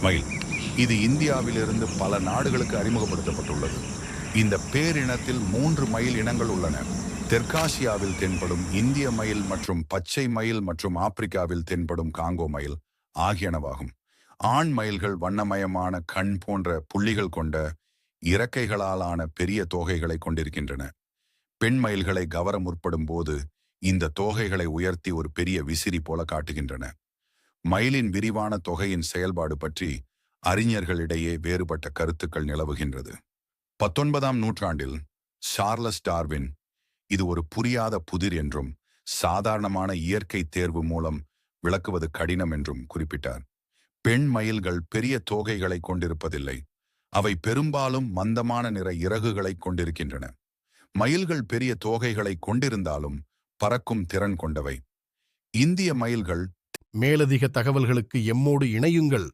மயில் இது இந்தியாவிலிருந்து பல நாடுகளுக்கு அறிமுகப்படுத்தப்பட்டுள்ளது. இந்த பேரினத்தில் 3 மயில் இனங்கள் உள்ளன. தெற்காசியாவில் தென்படும் இந்திய மயில் மற்றும் பச்சை மயில் மற்றும் ஆப்பிரிக்காவில் தென்படும் காங்கோ மயில் ஆகியனவாகும். ஆண் மயில்கள் வண்ணமயமான கண் போன்ற புள்ளிகள் கொண்ட இறக்கைகளாலான பெரிய தோகைகளை கொண்டிருக்கின்றன. பெண் மயில்களை கவர முற்படும் போது இந்த தோகைகளை உயர்த்தி ஒரு பெரிய விசிறி போல காட்டுகின்றன. மயிலின் விரிவான தொகையின் செயல்பாடு பற்றி அறிஞர்களிடையே வேறுபட்ட கருத்துக்கள் நிலவுகின்றது. 19ஆம் நூற்றாண்டில் சார்லஸ் டார்வின் இது ஒரு புரியாத புதிர் என்றும் சாதாரணமான இயற்கை தேர்வு மூலம் விளக்குவது கடினம் என்றும் குறிப்பிட்டார். பெண் மயில்கள் பெரிய தோகைகளை கொண்டிருப்பதில்லை. அவை பெரும்பாலும் மந்தமான நிற இறகுகளை கொண்டிருக்கின்றன. மயில்கள் பெரிய தோகைகளை கொண்டிருந்தாலும் பறக்கும் திறன் கொண்டவை. இந்திய மயில்கள் மேலதிக தகவல்களுக்கு எம்மோடு இணையுங்கள்.